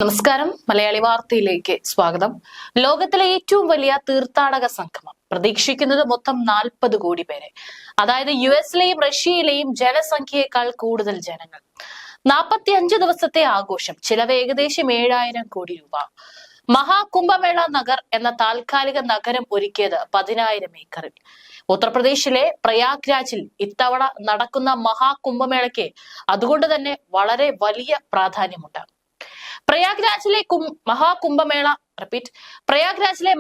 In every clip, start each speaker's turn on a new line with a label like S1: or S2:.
S1: നമസ്കാരം. മലയാളി വാർത്തയിലേക്ക് സ്വാഗതം. ലോകത്തിലെ ഏറ്റവും വലിയ തീർത്ഥാടക സംഗമം പ്രതീക്ഷിക്കുന്നത് മൊത്തം 40 കോടി പേരെ, അതായത് യുഎസിലെയും റഷ്യയിലെയും ജനസംഖ്യയേക്കാൾ കൂടുതൽ ജനങ്ങൾ. 45 ദിവസത്തെ ആഘോഷം, ചിലവ് ഏകദേശം 7000 കോടി രൂപ. മഹാകുംഭമേള നഗർ എന്ന താൽക്കാലിക നഗരം ഒരുക്കിയത് 10,000 ഏക്കറിൽ. ഉത്തർപ്രദേശിലെ പ്രയാഗ്രാജിൽ ഇത്തവണ നടക്കുന്ന മഹാകുംഭമേളയ്ക്ക് അതുകൊണ്ട് തന്നെ വളരെ വലിയ പ്രാധാന്യമുണ്ട്. പ്രയാഗ്രാജിലെ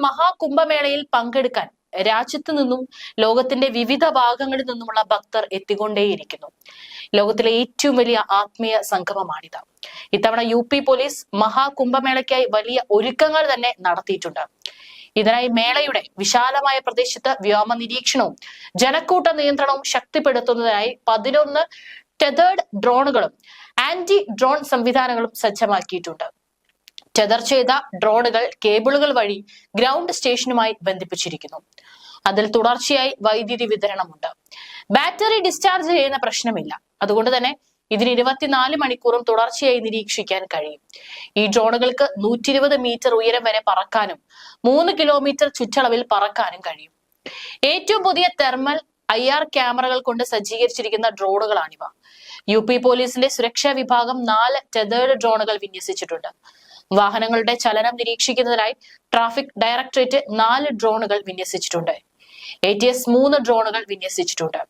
S1: മഹാകുംഭമേളയിൽ പങ്കെടുക്കാൻ രാജ്യത്തു നിന്നും ലോകത്തിന്റെ വിവിധ ഭാഗങ്ങളിൽ നിന്നുമുള്ള ഭക്തർ എത്തിക്കൊണ്ടേയിരിക്കുന്നു. ലോകത്തിലെ ഏറ്റവും വലിയ ആത്മീയ സംഗമമാണിത്. ഇത്തവണ UP പോലീസ് മഹാകുംഭമേളയ്ക്കായി വലിയ ഒരുക്കങ്ങൾ തന്നെ നടത്തിയിട്ടുണ്ട്. ഇതിനായി മേളയുടെ വിശാലമായ പ്രദേശത്ത് വ്യോമ നിരീക്ഷണവും ജനക്കൂട്ട നിയന്ത്രണവും ശക്തിപ്പെടുത്തുന്നതിനായി 11 ടെതേർഡ് ഡ്രോണുകളും ആന്റി ഡ്രോൺ സംവിധാനങ്ങളും സജ്ജമാക്കിയിട്ടുണ്ട്. ടെതർ ചെയ്ത ഡ്രോണുകൾ കേബിളുകൾ വഴി ഗ്രൗണ്ട് സ്റ്റേഷനുമായി ബന്ധിപ്പിച്ചിരിക്കുന്നു. അതിൽ തുടർച്ചയായി വൈദ്യുതി വിതരണമുണ്ട്. ബാറ്ററി ഡിസ്ചാർജ് ചെയ്യുന്ന പ്രശ്നമില്ല. അതുകൊണ്ട് തന്നെ ഇതിന് 24 മണിക്കൂറും തുടർച്ചയായി നിരീക്ഷിക്കാൻ കഴിയും. ഈ ഡ്രോണുകൾക്ക് 120 മീറ്റർ ഉയരം വരെ പറക്കാനും 3 കിലോമീറ്റർ ചുറ്റളവിൽ പറക്കാനും കഴിയും. ഏറ്റവും പുതിയ തെർമൽ IR ക്യാമറകൾ കൊണ്ട് സജ്ജീകരിച്ചിരിക്കുന്ന ഡ്രോണുകളാണിവ. UP പോലീസിന്റെ സുരക്ഷാ വിഭാഗം 4 ടെതേർഡ് ഡ്രോണുകൾ വിന്യസിച്ചിട്ടുണ്ട്. വാഹനങ്ങളുടെ ചലനം നിരീക്ഷിക്കുന്നതിനായി ട്രാഫിക് ഡയറക്ടറേറ്റ് 4 ഡ്രോണുകൾ വിന്യസിച്ചിട്ടുണ്ട്. ATS 3 ഡ്രോണുകൾ വിന്യസിച്ചിട്ടുണ്ട്.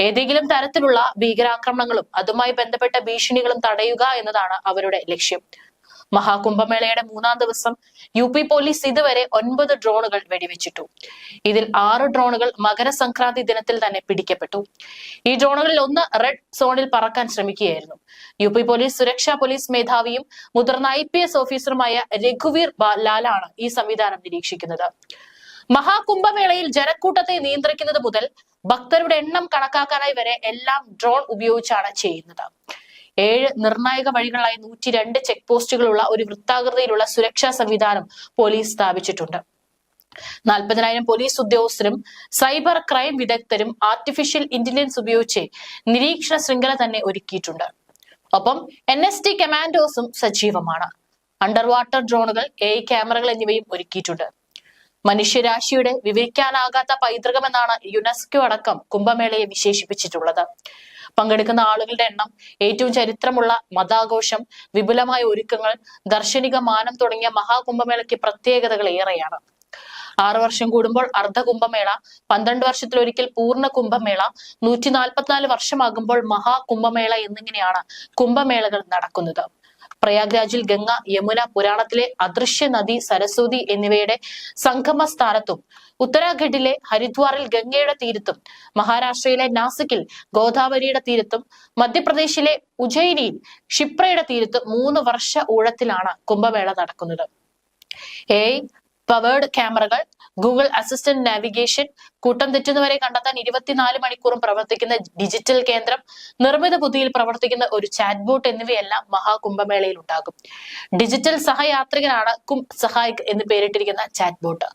S1: ഏതെങ്കിലും തരത്തിലുള്ള ഭീകരാക്രമണങ്ങളും അതുമായി ബന്ധപ്പെട്ട ഭീഷണികളും തടയുക എന്നതാണ് അവരുടെ ലക്ഷ്യം. മഹാകുംഭമേളയുടെ 3-ാം ദിവസം UP പോലീസ് ഇതുവരെ 9 ഡ്രോണുകൾ വെടിവെച്ചിട്ടു. ഇതിൽ 6 ഡ്രോണുകൾ മകരസംക്രാന്തി ദിനത്തിൽ തന്നെ പിടിക്കപ്പെട്ടു. ഈ ഡ്രോണുകളിൽ ഒന്ന് റെഡ് സോണിൽ പറക്കാൻ ശ്രമിക്കുകയായിരുന്നു. UP പോലീസ് സുരക്ഷാ പോലീസ് മേധാവിയും മുതിർന്ന IPS ഓഫീസറുമായ രഘുവീർ ലാലാണ് ഈ സംവിധാനം നിരീക്ഷിക്കുന്നത്. മഹാകുംഭമേളയിൽ ജനക്കൂട്ടത്തെ നിയന്ത്രിക്കുന്നത് മുതൽ ഭക്തരുടെ എണ്ണം കണക്കാക്കാനായി വരെ എല്ലാം ഡ്രോൺ ഉപയോഗിച്ചാണ് ചെയ്യുന്നത്. 7 നിർണായക വഴികളായി 102 ചെക്ക് പോസ്റ്റുകളുള്ള ഒരു വൃത്താകൃതിയിലുള്ള സുരക്ഷാ സംവിധാനം പോലീസ് സ്ഥാപിച്ചിട്ടുണ്ട്. 40,000 പോലീസ് ഉദ്യോഗസ്ഥരും സൈബർ ക്രൈം വിദഗ്ധരും ആർട്ടിഫിഷ്യൽ ഇന്റലിജൻസ് ഉപയോഗിച്ച് നിരീക്ഷണ ശൃംഖല തന്നെ ഒരുക്കിയിട്ടുണ്ട്. ഒപ്പം NST കമാൻഡോസും സജീവമാണ്. അണ്ടർ വാട്ടർ ഡ്രോണുകൾ, AI ക്യാമറകൾ എന്നിവയും ഒരുക്കിയിട്ടുണ്ട്. മനുഷ്യരാശിയുടെ വിവരിക്കാനാകാത്ത പൈതൃകമെന്നാണ് UNESCO അടക്കം കുംഭമേളയെ വിശേഷിപ്പിച്ചിട്ടുള്ളത്. പങ്കെടുക്കുന്ന ആളുകളുടെ എണ്ണം, ഏറ്റവും ചരിത്രമുള്ള മതാഘോഷം, വിപുലമായ ഒരുക്കങ്ങൾ, ദർശനിക മാനം തുടങ്ങിയ മഹാകുംഭമേളയ്ക്ക് പ്രത്യേകതകൾ ഏറെയാണ്. 6 വർഷം കൂടുമ്പോൾ അർദ്ധ കുംഭമേള, 12 വർഷത്തിലൊരിക്കൽ പൂർണ്ണ കുംഭമേള, 144 വർഷമാകുമ്പോൾ മഹാകുംഭമേള എന്നിങ്ങനെയാണ് കുംഭമേളകൾ നടക്കുന്നത്. പ്രയാഗ്രാജിൽ ഗംഗ, യമുന, പുരാണത്തിലെ അദൃശ്യ നദി സരസ്വതി എന്നിവയുടെ സംഗമ സ്ഥാനത്തും, ഉത്തരാഖണ്ഡിലെ ഹരിദ്വാറിൽ ഗംഗയുടെ തീരത്തും, മഹാരാഷ്ട്രയിലെ നാസിക്കിൽ ഗോദാവരിയുടെ തീരത്തും, മധ്യപ്രദേശിലെ ഉജ്ജയിനിയിൽ ക്ഷിപ്രയുടെ തീരത്തും 3 വർഷ ഊഴത്തിലാണ് കുംഭമേള നടക്കുന്നത്. AI പവേർഡ് ക്യാമറകൾ, ഗൂഗിൾ അസിസ്റ്റന്റ് നാവിഗേഷൻ, കൂട്ടം തെറ്റുന്നവരെ കണ്ടെത്താൻ 24 മണിക്കൂറും പ്രവർത്തിക്കുന്ന ഡിജിറ്റൽ കേന്ദ്രം, നിർമ്മിത ബുദ്ധിയിൽ പ്രവർത്തിക്കുന്ന ഒരു ചാറ്റ് ബോട്ട് എന്നിവയെല്ലാം മഹാകുംഭമേളയിൽ ഉണ്ടാകും. ഡിജിറ്റൽ സഹയാത്രികനാണ് കുംഭ് സഹായിക് എന്ന് പേരിട്ടിരിക്കുന്ന ചാറ്റ് ബോട്ട്.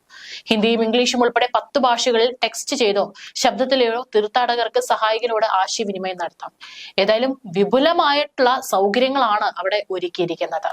S1: ഹിന്ദിയും ഇംഗ്ലീഷും ഉൾപ്പെടെ 10 ഭാഷകളിൽ ടെക്സ്റ്റ് ചെയ്തോ ശബ്ദത്തിലെയോ തീർത്ഥാടകർക്ക് സഹായികനോട് ആശയവിനിമയം നടത്താം. ഏതായാലും വിപുലമായിട്ടുള്ള സൗകര്യങ്ങളാണ് അവിടെ ഒരുക്കിയിരിക്കുന്നത്.